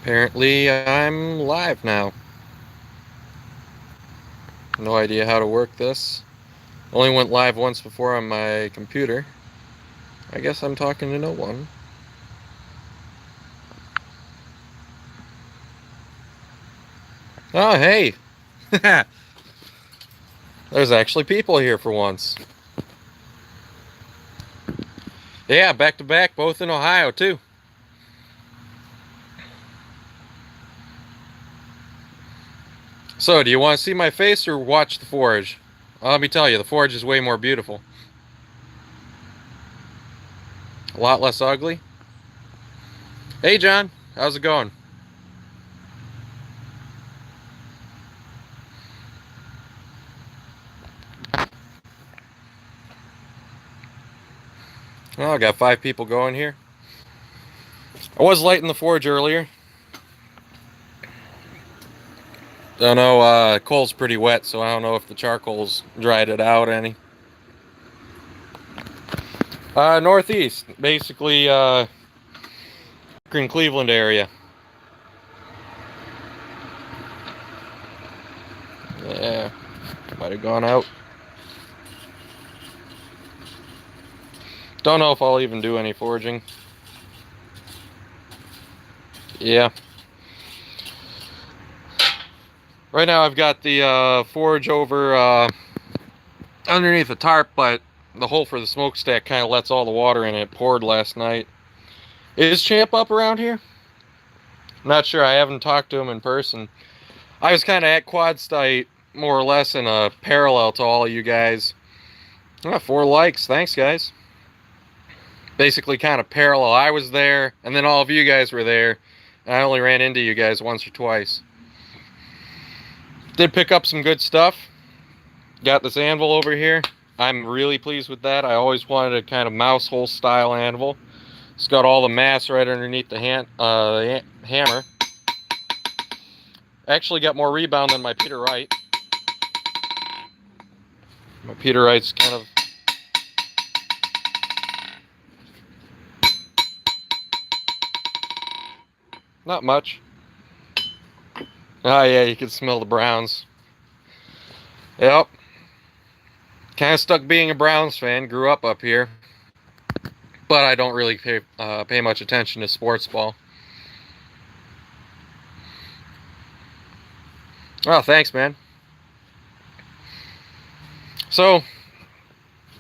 Apparently, I'm live now. No idea how to work this. Only went live once before on my computer. I guess I'm talking to no one. Oh, hey! There's actually people here for once. Yeah, back to back, both in Ohio, too. So, do you want to see my face or watch the forge? Let me tell you, the forge is way more beautiful. A lot less ugly. Hey, John. How's it going? Oh, I got 5 people going here. I was lighting the forge earlier. Don't know, coal's pretty wet, so I don't know if the charcoal's dried it out any. Northeast, basically, Green Cleveland area. Yeah, might have gone out. Don't know if I'll even do any foraging. Yeah. Right now I've got the forge over underneath the tarp, but the hole for the smokestack kind of lets all the water in it. It poured last night. Is Champ up around here? Not sure. I haven't talked to him in person. I was kind of at Quadstite, more or less in a parallel to all of you guys. 4 likes. Thanks, guys. Basically kind of parallel. I was there, and then all of you guys were there. I only ran into you guys once or twice. Did pick up some good stuff. Got this anvil over here. I'm really pleased with that. I always wanted a kind of mouse hole style anvil. It's got all the mass right underneath the hammer. Actually got more rebound than my Peter Wright. My Peter Wright's kind of... not much. Oh yeah, you can smell the Browns. Yep. Kind of stuck being a Browns fan. Grew up here. But I don't really pay much attention to sports ball. Oh, thanks, man. So,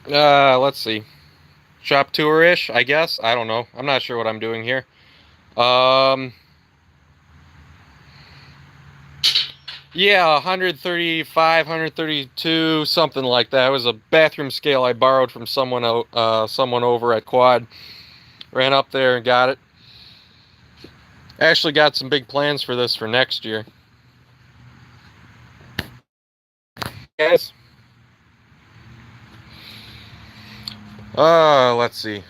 let's see. Shop tour-ish, I guess. I don't know. I'm not sure what I'm doing here. Yeah, 135, 132, something like that. It was a bathroom scale I borrowed from someone over at Quad. Ran up there and got it. Actually got some big plans for this for next year. Guys. Let's see.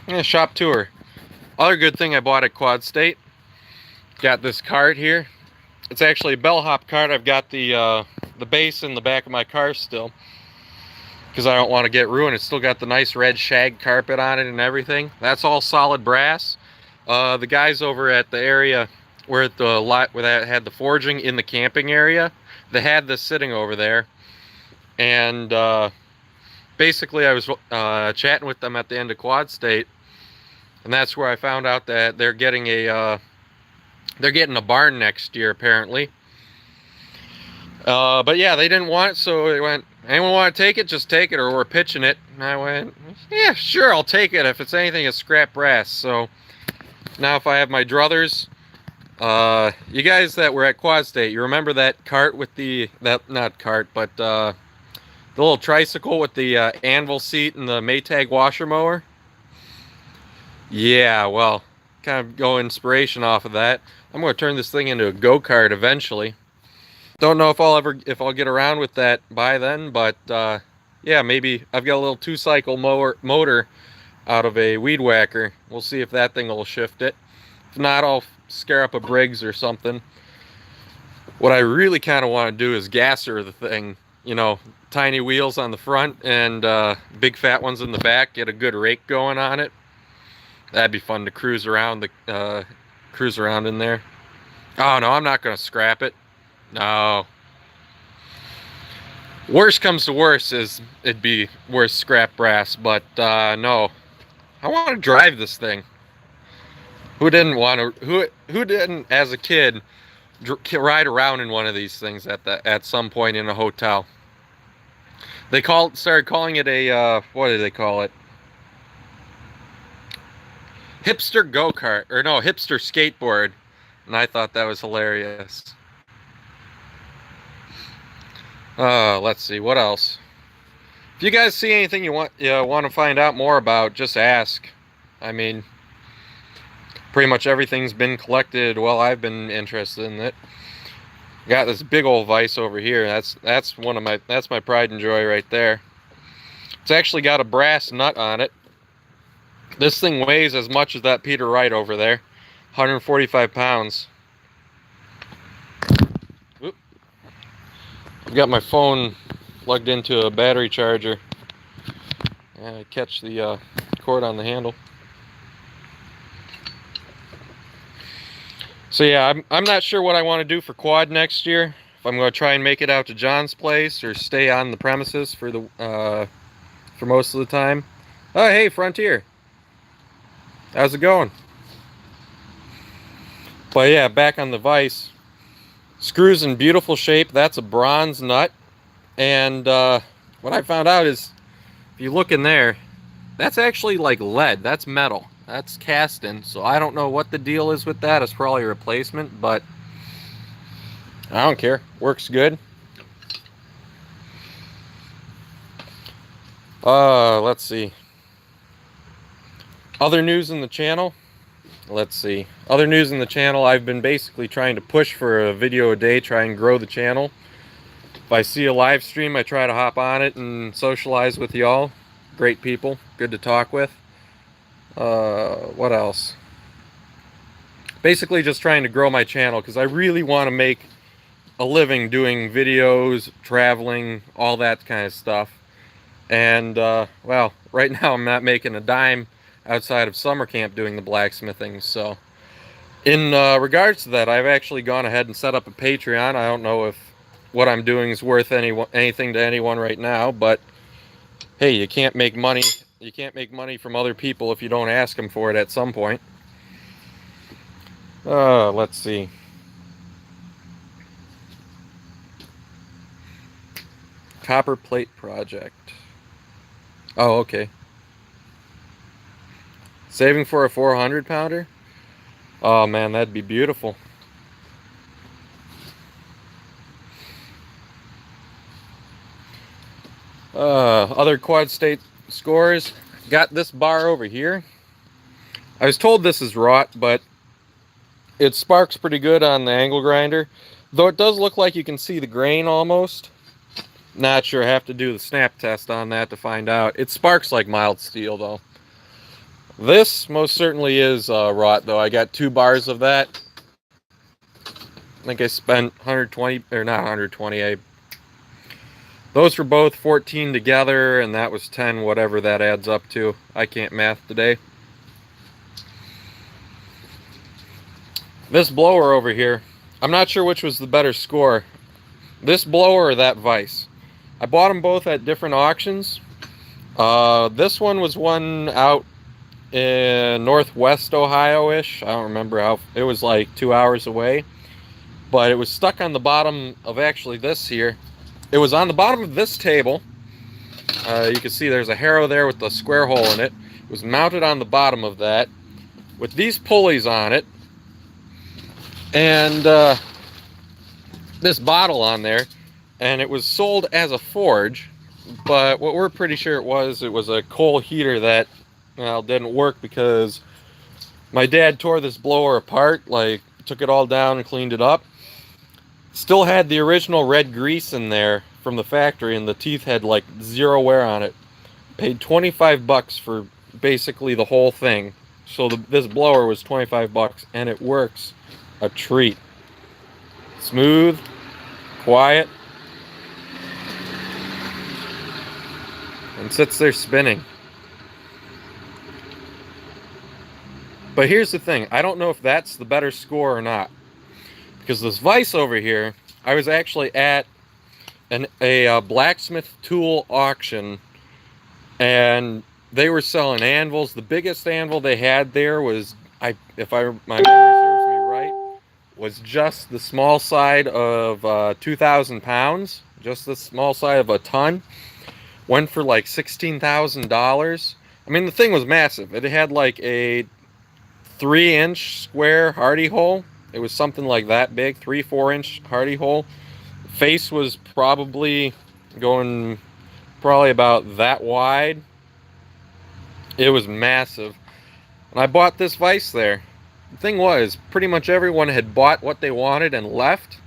Yeah, shop tour. Other good thing I bought at Quad State. Got this cart here. It's actually a bellhop cart. I've got the base in the back of my car still, because I don't want to get ruined. It's still got the nice red shag carpet on it and everything. That's all solid brass. The guys over at the area where the lot where that had the forging in the camping area, they had this sitting over there, and basically I was chatting with them at the end of Quad State, and that's where I found out that they're getting a barn next year apparently. But yeah, they didn't want it, so they went, anyone want to take it? Just take it, or we're pitching it. And I went, yeah, sure, I'll take it if it's anything it's scrap brass. So now if I have my druthers, you guys that were at Quad State, you remember that cart with the little tricycle with the anvil seat and the Maytag washer mower? Yeah, well, kind of go inspiration off of that. I'm going to turn this thing into a go-kart eventually. Don't know if I'll get around with that by then, but yeah, maybe. I've got a little 2-cycle motor out of a weed whacker. We'll see if that thing will shift it. If not, I'll scare up a Briggs or something. What I really kind of want to do is gasser the thing. You know, tiny wheels on the front and big fat ones in the back. Get a good rake going on it. That'd be fun to cruise around cruise around in there. Oh, no, I'm not going to scrap it. No. Worst comes to worst is it'd be worth scrap brass, but no. I want to drive this thing. Who didn't want to? Who didn't, as a kid, ride around in one of these things at some point in a hotel? They started calling it a what did they call it? Hipster go-kart, or no, hipster skateboard, and I thought that was hilarious. Let's see, what else? If you guys see anything you want to find out more about, just ask. I mean, pretty much everything's been collected while I've been interested in it. Got this big old vise over here. That's my pride and joy right there. It's actually got a brass nut on it. This thing weighs as much as that Peter Wright over there, 145 pounds. Oop. I've got my phone plugged into a battery charger. And I catch the cord on the handle. So yeah, I'm not sure what I want to do for quad next year. If I'm going to try and make it out to John's place or stay on the premises for most of the time. Oh, hey, Frontier. How's it going? But yeah, back on the vise. Screws in beautiful shape. That's a bronze nut. And what I found out is, if you look in there, that's actually like lead. That's metal. That's cast in. So I don't know what the deal is with that. It's probably a replacement, but I don't care. Works good. Let's see. Other news in the channel. Let's see. Other news in the channel. I've been basically trying to push for a video a day, try and grow the channel. If I see a live stream, I try to hop on it and socialize with y'all. Great people. Good to talk with. What else? Basically just trying to grow my channel because I really want to make a living doing videos, traveling, all that kind of stuff. And, well, right now I'm not making a dime outside of summer camp doing the blacksmithing. So in regards to that, I've actually gone ahead and set up a Patreon. I don't know if what I'm doing is worth anything to anyone right now, but hey, you can't make money from other people if you don't ask them for it at some point. Let's see. Copper plate project. Oh, okay. Saving for a 400 pounder? Oh man, that'd be beautiful. Other quad state scores. Got this bar over here. I was told this is wrought, but it sparks pretty good on the angle grinder. Though it does look like you can see the grain almost. Not sure, I have to do the snap test on that to find out. It sparks like mild steel though. This most certainly is wrought though. I got 2 bars of that. I think I spent 120, or not 120, those were both 14 together, and that was 10, whatever that adds up to. I can't math today. This blower over here, I'm not sure which was the better score. This blower or that vise. I bought them both at different auctions. This one was one out in northwest Ohio-ish. I don't remember how, it was like 2 hours away. But it was stuck on the bottom of actually this here. It was on the bottom of this table. You can see there's a harrow there with the square hole in it. It was mounted on the bottom of that with these pulleys on it. And this bottle on there. And it was sold as a forge. But what we're pretty sure it was a coal heater that, well, didn't work because my dad tore this blower apart, like took it all down and cleaned it up. Still had the original red grease in there from the factory, and the teeth had like 0 wear on it. Paid 25 bucks for basically the whole thing. So this blower was 25 bucks, and it works a treat. Smooth, quiet, and sits there spinning. But here's the thing. I don't know if that's the better score or not. Because this vise over here, I was actually at a blacksmith tool auction, and they were selling anvils. The biggest anvil they had there was, if my memory serves me right, was just the small side of 2,000 pounds, just the small side of a ton. Went for like $16,000. I mean, the thing was massive. It had like a 3-inch square hardy hole. It was something like that big, 3-4 inch hardy hole. Face was probably going about that wide. It was massive. And I bought this vise there. The thing was, pretty much everyone had bought what they wanted and left.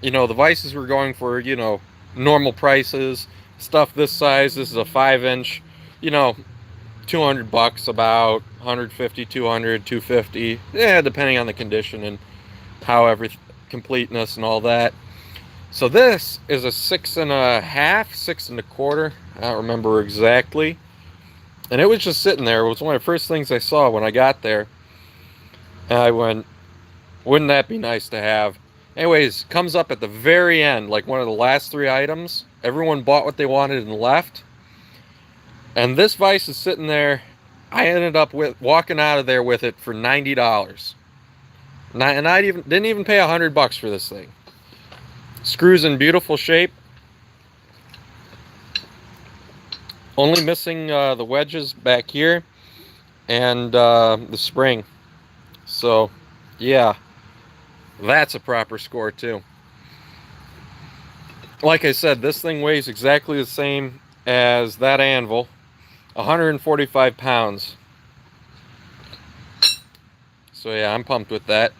You know, the vices were going for, you know, normal prices. Stuff this size, this is a 5-inch, you know, $200, about 150, 200, 250, yeah, depending on the condition and how completeness and all that. So this is a 6.5, 6.25. I don't remember exactly. And it was just sitting there. It was one of the first things I saw when I got there. And I went, wouldn't that be nice to have? Anyways, comes up at the very end, like one of the last 3 items. Everyone bought what they wanted and left. And this vise is sitting there. I ended up walking out of there with it for $90. And I didn't even pay $100 for this thing. Screws in beautiful shape. Only missing the wedges back here and the spring. So, yeah, that's a proper score too. Like I said, this thing weighs exactly the same as that anvil, 145 pounds. So yeah, I'm pumped with that.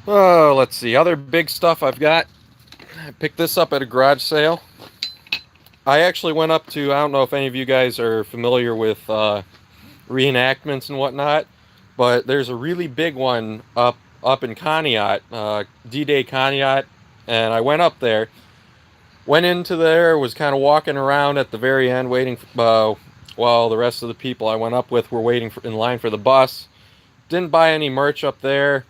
Oh, let's see. Other big stuff I've got. I picked this up at a garage sale. I actually went up to, I don't know if any of you guys are familiar with reenactments and whatnot, but there's a really big one up in Conneaut, D-Day Conneaut, and I went up there. Went into there, was kind of walking around at the very end, waiting while the rest of the people I went up with were waiting in line for the bus. Didn't buy any merch up there.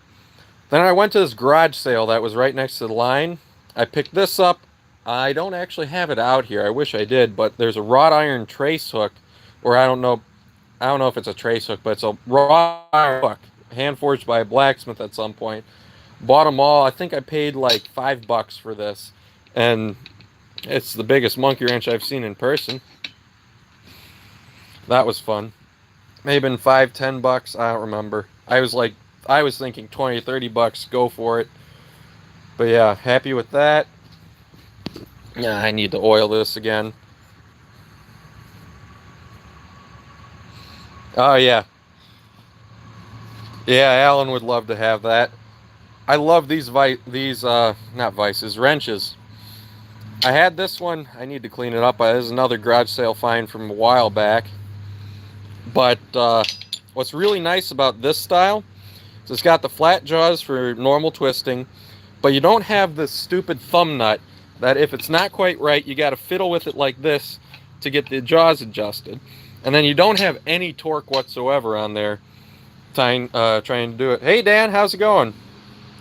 Then I went to this garage sale that was right next to the line. I picked this up. I don't actually have it out here. I wish I did, but there's a wrought iron trace hook, or I don't know if it's a trace hook, but it's a wrought iron hook, hand forged by a blacksmith at some point. Bought them all. I think I paid like $5 for this, and it's the biggest monkey wrench I've seen in person. That was fun. Maybe been $5, $10. I don't remember. I was thinking $20, $30. Go for it. But yeah, happy with that. Yeah, I need to oil this again. Oh yeah. Yeah, Alan would love to have that. I love these not vices, wrenches. I had this one. I need to clean it up. This is another garage sale find from a while back. But what's really nice about this style is it's got the flat jaws for normal twisting, but you don't have this stupid thumb nut that if it's not quite right, you got to fiddle with it like this to get the jaws adjusted. And then you don't have any torque whatsoever on there trying to do it. Hey Dan, how's it going?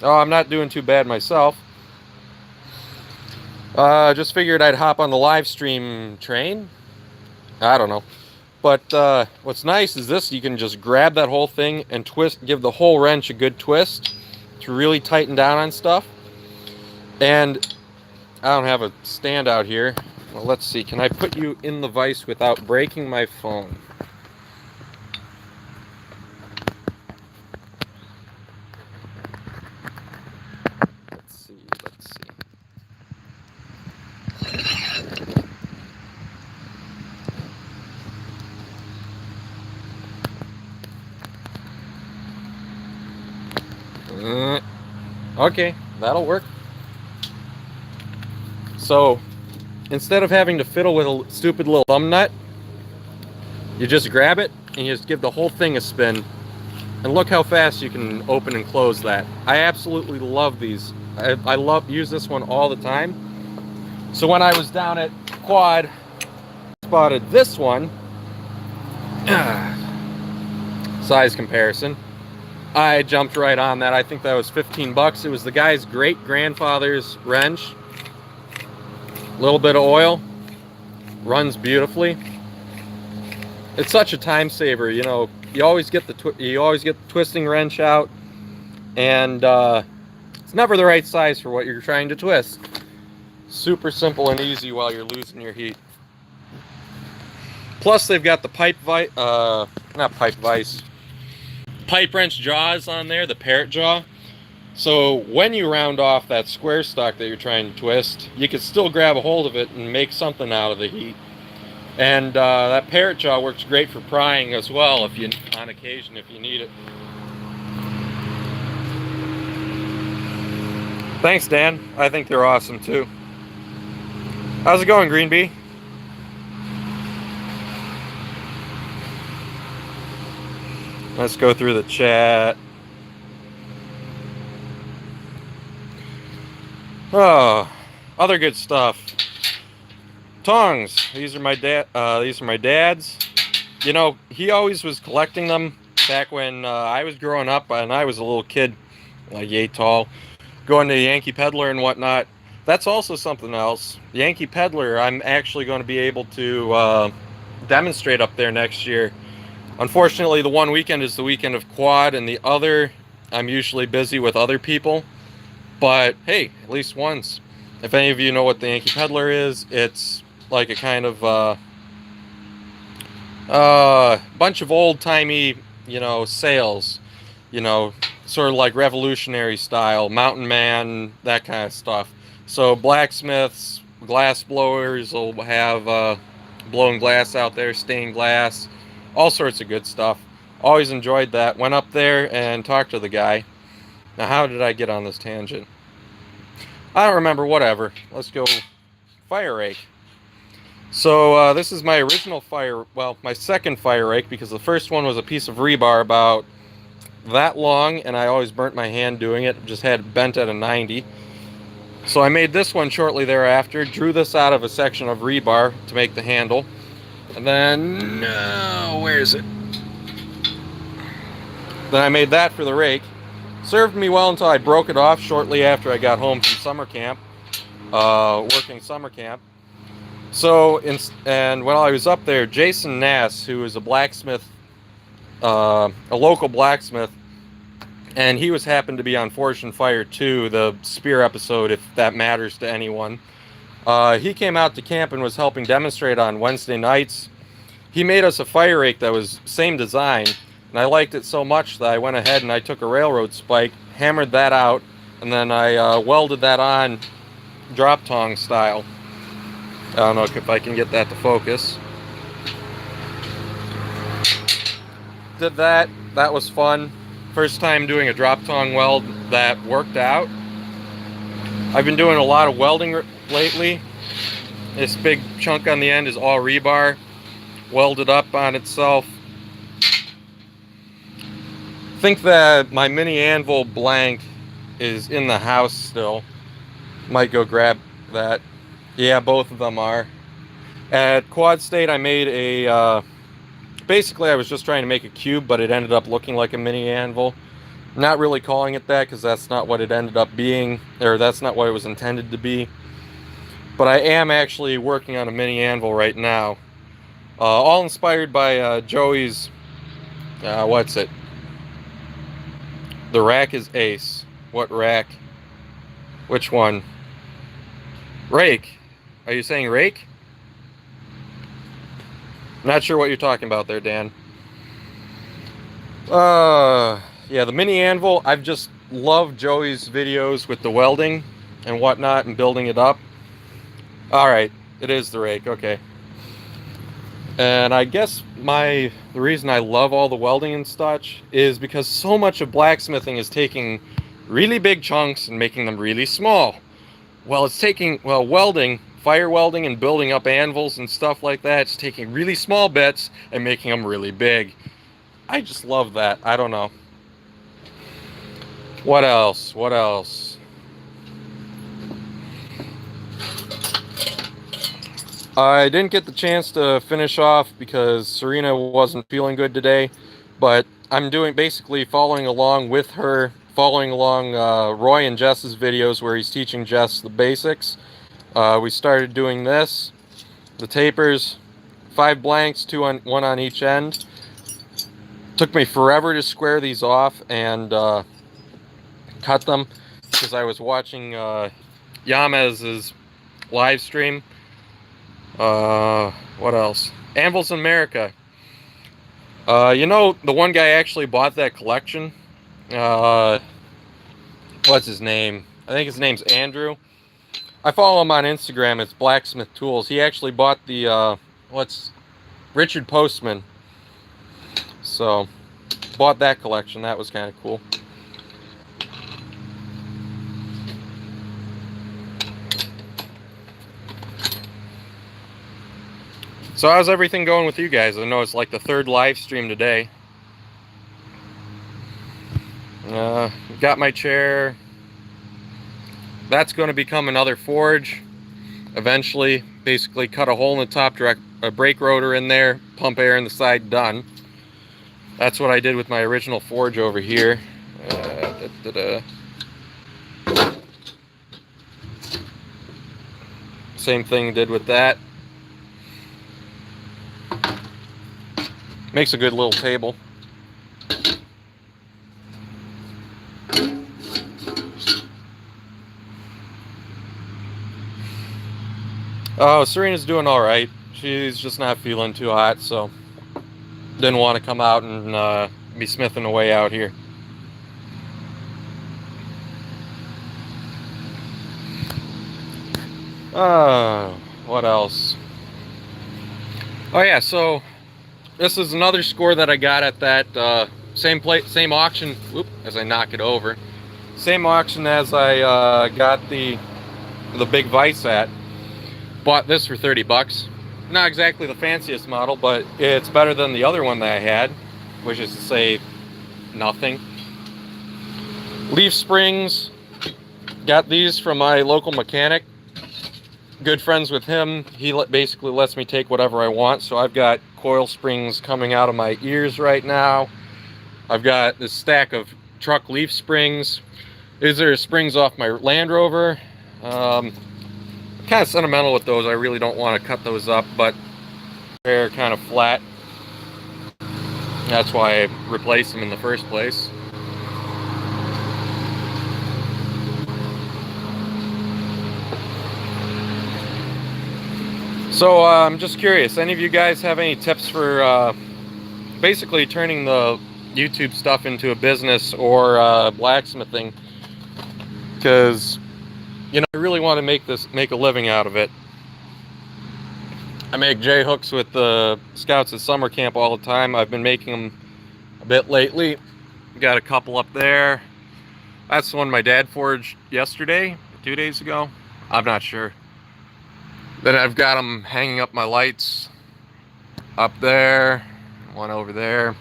Oh, I'm not doing too bad myself. Just figured I'd hop on the live stream train. I don't know. But what's nice is this, you can just grab that whole thing and twist, give the whole wrench a good twist to really tighten down on stuff. And I don't have a stand out here. Well, let's see, can I put you in the vise without breaking my phone? Let's see. Okay, that'll work. So, instead of having to fiddle with a stupid little thumb nut, you just grab it and you just give the whole thing a spin. And look how fast you can open and close that. I absolutely love these. I use this one all the time. So when I was down at Quad, spotted this one. size comparison. I jumped right on that. I think that was 15 bucks. It was the guy's great grandfather's wrench. A little bit of oil, runs beautifully. It's such a time saver, you know. You always get the twisting wrench out, and it's never the right size for what you're trying to twist. Super simple and easy while you're losing your heat. Plus, they've got the pipe wrench jaws on there, the parrot jaw. So when you round off that square stock that you're trying to twist, you can still grab a hold of it and make something out of the heat. And that parrot jaw works great for prying as well, on occasion if you need it. Thanks, Dan. I think they're awesome too. How's it going, Green Bee? Let's go through the chat. Oh, other good stuff. Tongs. These are my dad's. You know, he always was collecting them back when I was growing up and I was a little kid, like yay tall, going to Yankee Peddler and whatnot. That's also something else. Yankee Peddler, I'm actually going to be able to demonstrate up there next year. Unfortunately, the one weekend is the weekend of quad, and the other, I'm usually busy with other people. But hey, at least once. If any of you know what the Yankee Peddler is, it's like a kind of bunch of old-timey, you know, sales. You know, sort of like revolutionary style, mountain man, that kind of stuff. So blacksmiths, glass blowers will have blowing glass out there, stained glass, all sorts of good stuff. Always enjoyed that. Went up there and talked to the guy. Now, how did I get on this tangent? I don't remember, whatever. Let's go fire rake. So this is my original my second fire rake, because the first one was a piece of rebar about that long, and I always burnt my hand doing it. Just had it bent at a 90. So I made this one shortly thereafter, drew this out of a section of rebar to make the handle. And then, where is it? Then I made that for the rake. Served me well until I broke it off shortly after I got home from summer camp, working summer camp. So, and while I was up there, Jason Nass, who is a blacksmith, a local blacksmith, and he happened to be on Forged in Fire 2, the Spear episode, if that matters to anyone. He came out to camp and was helping demonstrate on Wednesday nights. He made us a fire rake that was same design, and I liked it so much that I went ahead and I took a railroad spike, hammered that out, and then I welded that on drop tong style. I don't know if I can get that to focus. Did that. That was fun. First time doing a drop tong weld that worked out. I've been doing a lot of welding lately. This big chunk on the end is all rebar, welded up on itself. I think that my mini anvil blank is in the house still. Might go grab that. Yeah, both of them are. At Quad State, I made a, basically I was just trying to make a cube, but it ended up looking like a mini anvil. Not really calling it that, because that's not what it ended up being, or that's not what it was intended to be. But I am actually working on a mini anvil right now. All inspired by Joey's, what's it? The rack is ace. What rack? Which one? Rake. Are you saying rake? Not sure what you're talking about there, Dan. Yeah, the mini anvil, I've just loved Joey's videos with the welding and whatnot and building it up. Alright, it is the rake, okay. And I guess the reason I love all the welding and such is because so much of blacksmithing is taking really big chunks and making them really small. Well, welding, fire welding and building up anvils and stuff like that, it's taking really small bits and making them really big. I just love that. I don't know. What else? What else? I didn't get the chance to finish off because Serena wasn't feeling good today, but I'm doing basically following along with her, following along Roy and Jess's videos where he's teaching Jess the basics. We started doing this, the tapers, 5 blanks, one on each end. Took me forever to square these off and cut them because I was watching Yamez's live stream. What else? Anvils in America. You know, the one guy actually bought that collection. What's his name? I think his name's Andrew. I follow him on Instagram. It's Blacksmith Tools. He actually bought the Richard Postman. So bought that collection. That was kind of cool. So how's everything going with you guys? I know it's like the 3rd live stream today. Got my chair. That's going to become another forge eventually. Basically cut a hole in the top, direct a brake rotor in there, pump air in the side, done. That's what I did with my original forge over here. Same thing did with that. Makes a good little table. Oh, Serena's doing all right. She's just not feeling too hot, so didn't want to come out and be smithing away out here. What else? Oh yeah, so this is another score that I got at that same auction. Whoop, as I knock it over. Same auction as I got the big Vice at. Bought this for 30 bucks. Not exactly the fanciest model, but it's better than the other one that I had, which is to say nothing. Leaf springs, got these from my local mechanic. Good friends with him. He basically lets me take whatever I want. So I've got coil springs coming out of my ears right now. I've got this stack of truck leaf springs. These are springs off my Land Rover. Kind of sentimental with those. I really don't want to cut those up, but they're kind of flat. That's why I replaced them in the first place. So I'm just curious, any of you guys have any tips for basically turning the YouTube stuff into a business or blacksmithing? Because, you know, I really want to make a living out of it. I make J-hooks with the Scouts at summer camp all the time. I've been making them a bit lately. Got a couple up there. That's the one my dad forged yesterday, 2 days ago. I'm not sure. Then I've got them hanging up my lights up there, one over there.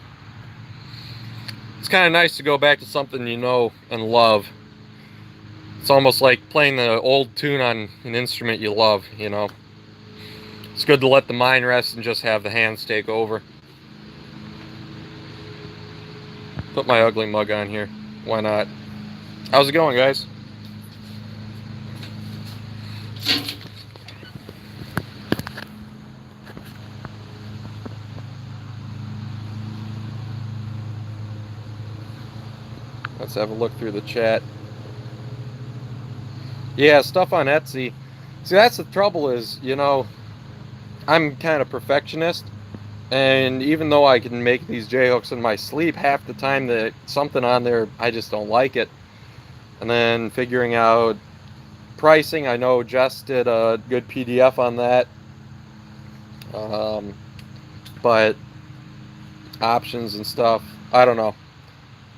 It's kind of nice to go back to something you know and love. It's almost like playing the old tune on an instrument you love, you know. It's good to let the mind rest and just have the hands take over. Put my ugly mug on here. Why not? How's it going, guys? Let's have a look through the chat. Yeah, stuff on Etsy. See, that's the trouble is, you know, I'm kind of perfectionist. And even though I can make these J-hooks in my sleep, half the time that something on there, I just don't like it. And then figuring out pricing, I know Jess did a good PDF on that. But options and stuff, I don't know.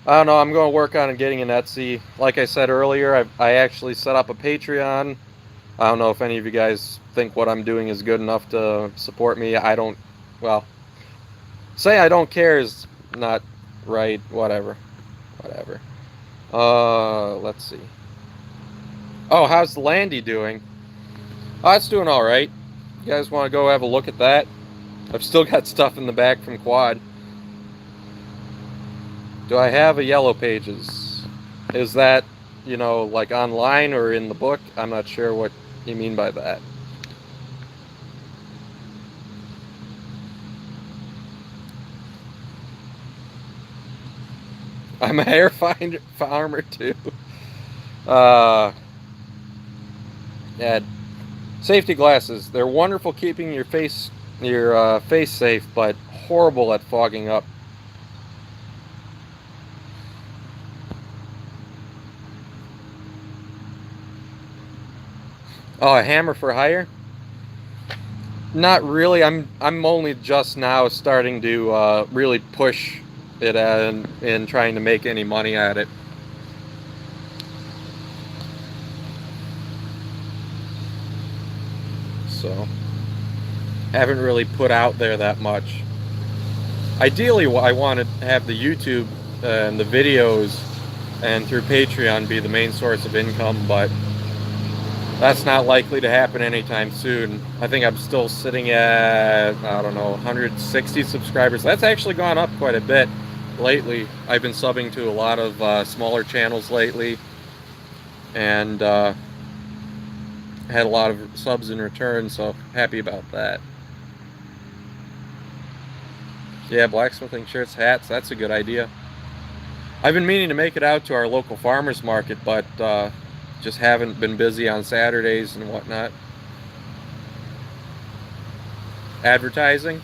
I'm going to work on getting an Etsy. Like I said earlier, I actually set up a Patreon. I don't know if any of you guys think what I'm doing is good enough to support me. I don't, well, say I don't care is not right. Whatever. Let's see. Oh, how's the Landy doing? Oh, it's doing all right. You guys want to go have a look at that? I've still got stuff in the back from Quad. Do I have a Yellow Pages? Is that, you know, like online or in the book? I'm not sure what you mean by that. I'm a hair farmer too. Uh, yeah, safety glasses. They're wonderful keeping your face safe, but horrible at fogging up. Oh, a hammer for hire? Not really. I'm only just now starting to really push it and trying to make any money at it. So, haven't really put out there that much. Ideally, I want to have the YouTube and the videos and through Patreon be the main source of income, but that's not likely to happen anytime soon. I think I'm still sitting at, I don't know, 160 subscribers. That's actually gone up quite a bit lately. I've been subbing to a lot of smaller channels lately, and had a lot of subs in return, so happy about that. Yeah, blacksmithing shirts, hats, that's a good idea. I've been meaning to make it out to our local farmers market, but just haven't been busy on Saturdays and whatnot. Advertising.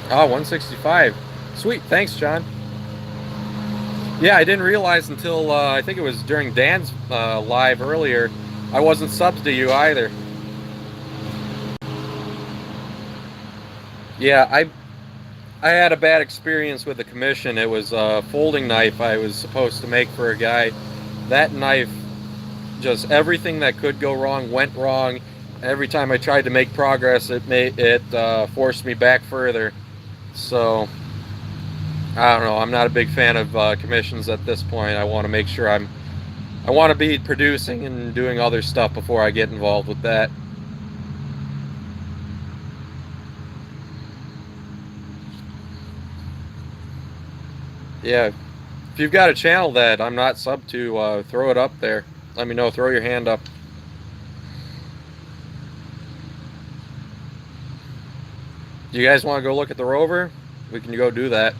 Oh, 165. Sweet, thanks, John. Yeah, I didn't realize until I think it was during Dan's live earlier, I wasn't subbed to you either. Yeah, I had a bad experience with the commission. It was a folding knife I was supposed to make for a guy. That knife, just everything that could go wrong went wrong. Every time I tried to make progress, it forced me back further. So I don't know. I'm not a big fan of commissions at this point. I want to make sure I want to be producing and doing other stuff before I get involved with that. Yeah, if you've got a channel that I'm not subbed to, throw it up there. Let me know. Throw your hand up. Do you guys want to go look at the rover? We can go do that.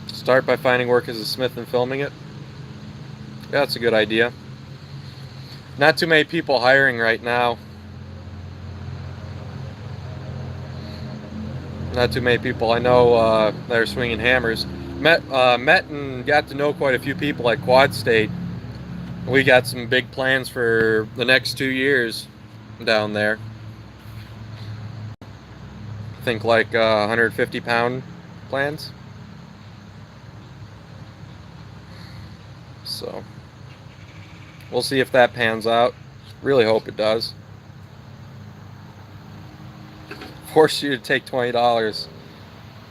Start by finding work as a smith and filming it. Yeah, that's a good idea. Not too many people hiring right now. Not too many people I know that are swinging hammers. Met and got to know quite a few people at Quad State. We got some big plans for the next 2 years down there. I think like 150-pound plans. So we'll see if that pans out. Really hope it does. Force you to take $20.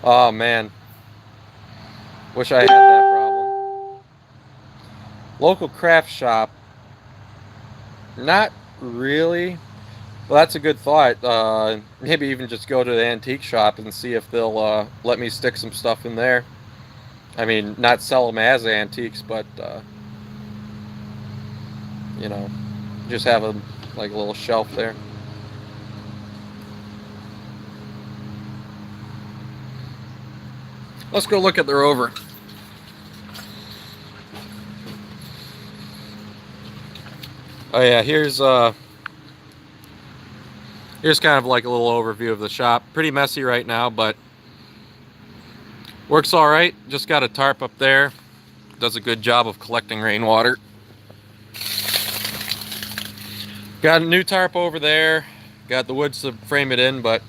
Oh man. Wish I had that problem. Local craft shop. Not really. Well, that's a good thought. Maybe even just go to the antique shop and see if they'll let me stick some stuff in there. I mean, not sell them as antiques, but you know, just have a like a little shelf there. Let's go look at the rover. Oh yeah, here's kind of like a little overview of the shop. Pretty messy right now, but works all right. Just got a tarp up there. Does a good job of collecting rainwater. Got a new tarp over there. Got the wood to frame it in, but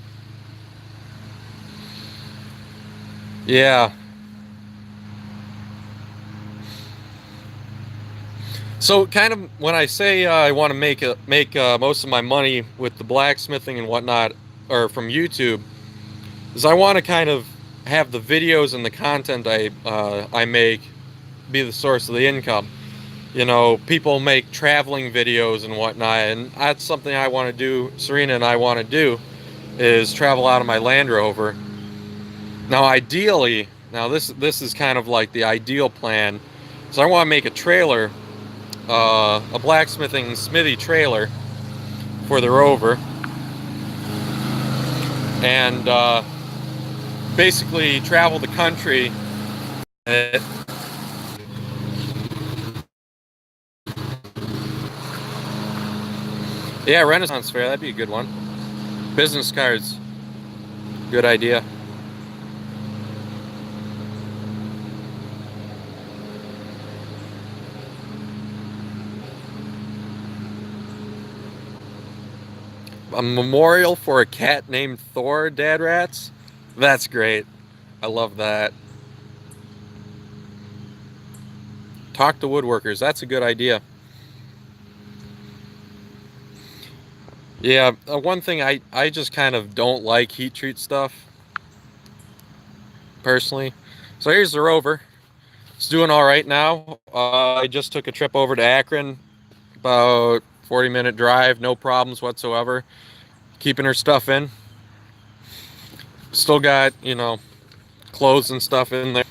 yeah. So kind of when I say I want to make most of my money with the blacksmithing and whatnot, or from YouTube, is I want to kind of have the videos and the content I make be the source of the income. you know, people make traveling videos and whatnot, and that's something I want to do. Serena and I want to do is travel out of my Land Rover. Now, ideally, now this is kind of like the ideal plan. So I want to make a trailer, a blacksmithing smithy trailer for the Rover, and basically travel the country. Yeah, Renaissance Fair, that'd be a good one. Business cards, good idea. A memorial for a cat named Thor, Dad Rats? That's great. I love that. Talk to woodworkers, that's a good idea. Yeah, one thing I just kind of don't like heat treat stuff, personally. So here's the Rover. It's doing all right now. I just took a trip over to Akron, about 40-minute drive, no problems whatsoever. Keeping her stuff in. Still got, you know, clothes and stuff in there.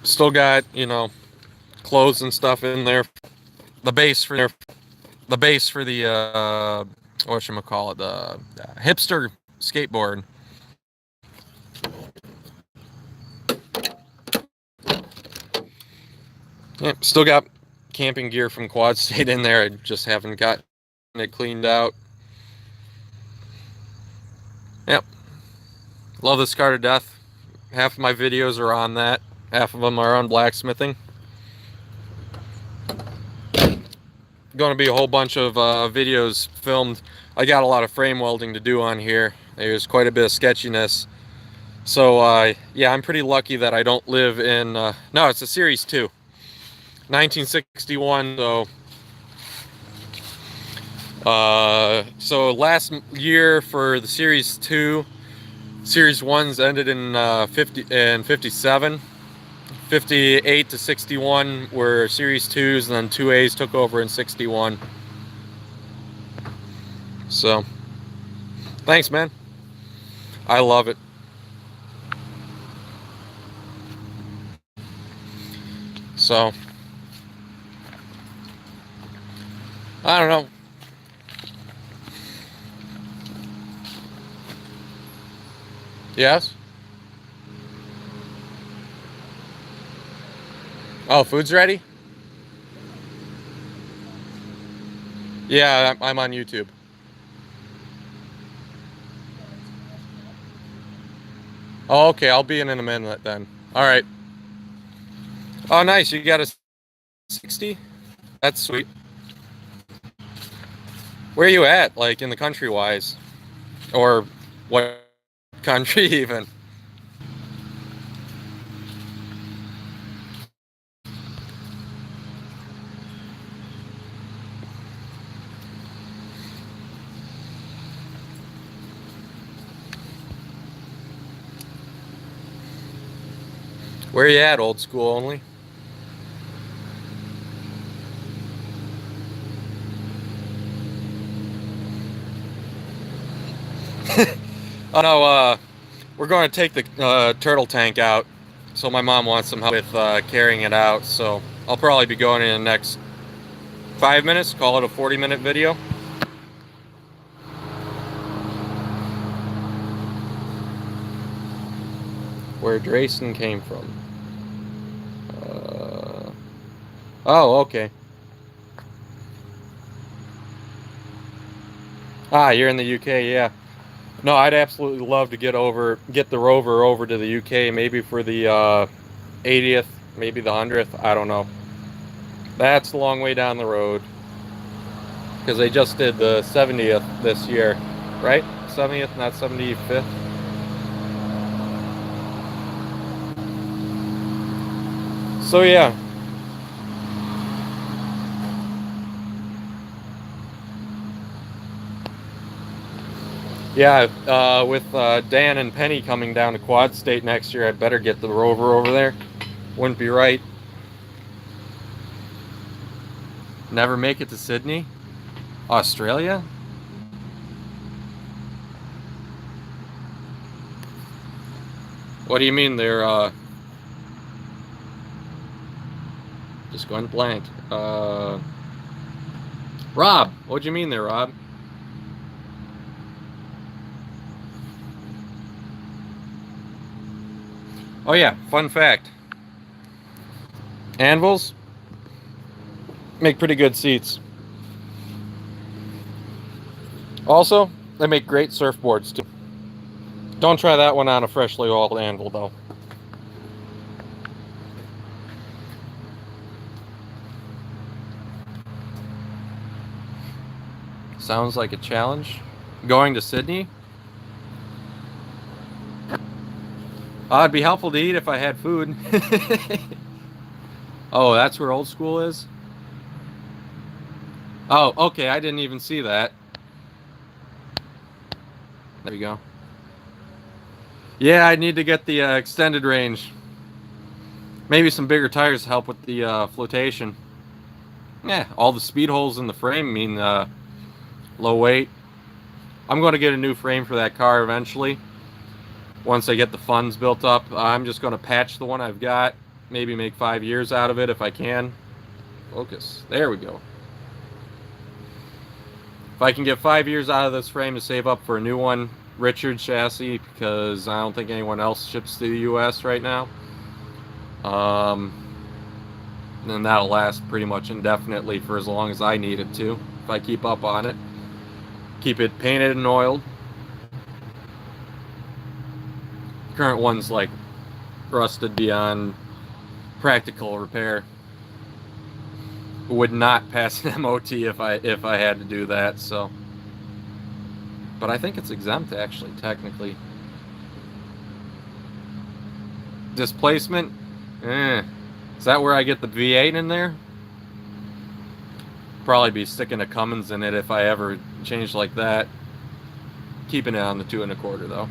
Still got, you know, clothes and stuff in there. The base for the whatchamacallit, the hipster skateboard. Yeah, still got camping gear from Quad State in there. I just haven't gotten it cleaned out. Yep. Love this car to death. Half of my videos are on that. Half of them are on blacksmithing. Going to be a whole bunch of videos filmed. I got a lot of frame welding to do on here. There's quite a bit of sketchiness. So, yeah, I'm pretty lucky that I don't live in... no, it's a Series 2. 1961, so last year for the Series 2, Series 1s ended in 57. 58 to 61 were Series 2s, and then 2As took over in 61. So, thanks, man. I love it. So, I don't know. Yes? Oh, food's ready? Yeah, I'm on YouTube. Oh, okay, I'll be in a minute then. All right. Oh, nice. You got a 60? That's sweet. Where are you at, like, in the country-wise? Or what country, even? Where you at, old school only? Oh, no, we're going to take the turtle tank out. So my mom wants some help with carrying it out. So I'll probably be going in the next 5 minutes. Call it a 40-minute video. Where Drayson came from. Oh, okay. Ah, you're in the UK, yeah. No, I'd absolutely love to get the Rover over to the UK, maybe for the 80th, maybe the 100th, I don't know. That's a long way down the road. Because they just did the 70th this year, right? 70th, not 75th. So yeah. Yeah, with Dan and Penny coming down to Quad State next year, I'd better get the Rover over there. Wouldn't be right. Never make it to Sydney? Australia? What do you mean they're just going blank? Rob, what do you mean there, Rob? Oh yeah, fun fact. Anvils make pretty good seats. Also, they make great surfboards too. Don't try that one on a freshly oiled anvil though. Sounds like a challenge. Going to Sydney? It'd be helpful to eat if I had food. Oh, that's where Old School is? Oh, okay, I didn't even see that. There you go. Yeah, I need to get the extended range. Maybe some bigger tires to help with the flotation. Yeah, all the speed holes in the frame mean low weight. I'm going to get a new frame for that car eventually. Once I get the funds built up, I'm just going to patch the one I've got. Maybe make 5 years out of it if I can. Focus. There we go. If I can get 5 years out of this frame to save up for a new one, Richard chassis, because I don't think anyone else ships to the US right now. Then that'll last pretty much indefinitely for as long as I need it to, if I keep up on it. Keep it painted and oiled. Current one's like rusted beyond practical repair. Would not pass an MOT if I had to do that, so. But I think it's exempt actually, technically. Displacement? Is that where I get the V8 in there? Probably be sticking a Cummins in it if I ever change like that. Keeping it on the 2 1/4 though.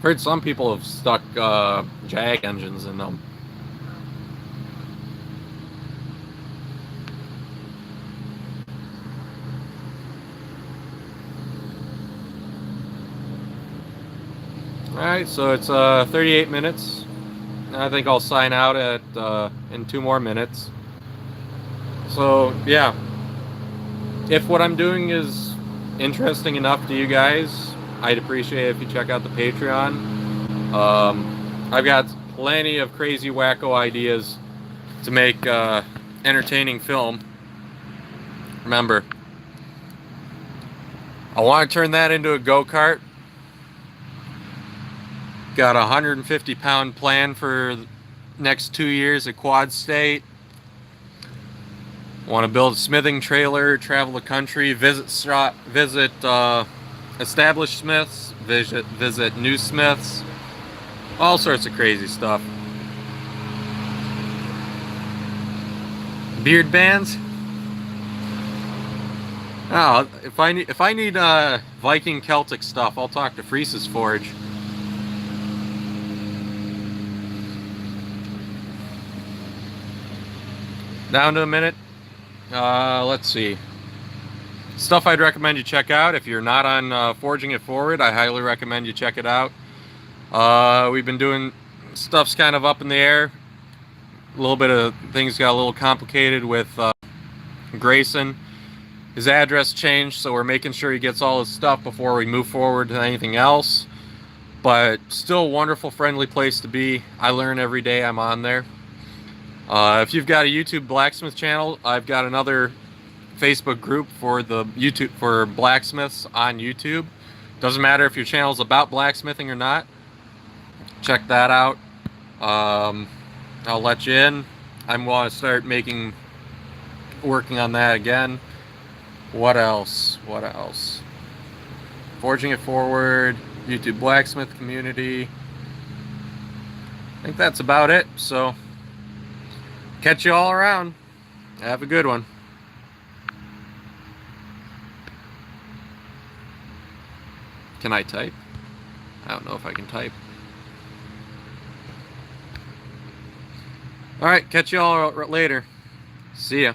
Heard some people have stuck Jag engines in them. Alright, so it's 38 minutes. I think I'll sign out at in 2 more minutes. So yeah, if what I'm doing is interesting enough to you guys, I'd appreciate it if you check out the Patreon. I've got plenty of crazy wacko ideas to make entertaining film. Remember, I want to turn that into a go-kart. Got a 150-pound plan for the next 2 years at Quad State. Want to build a smithing trailer, travel the country, visit established smiths, visit new smiths, all sorts of crazy stuff. Beard bands? Oh, if I need Viking Celtic stuff, I'll talk to Freese's Forge. Down to a minute. Let's see. Stuff I'd recommend you check out. If you're not on Forging It Forward, I highly recommend you check it out. We've been doing stuff's kind of up in the air. A little bit of things got a little complicated with Grayson. His address changed, so we're making sure he gets all his stuff before we move forward to anything else. But still a wonderful, friendly place to be. I learn every day I'm on there. If you've got a YouTube blacksmith channel, I've got another Facebook group for the YouTube for blacksmiths on YouTube. Doesn't matter if your channel's about blacksmithing or not. Check that out. I'll let you in. I'm going to start working on that again. What else? What else? Forging It Forward, YouTube blacksmith community. I think that's about it. So, catch you all around. Have a good one. Can I type? I don't know if I can type. All right, catch you all later. See ya.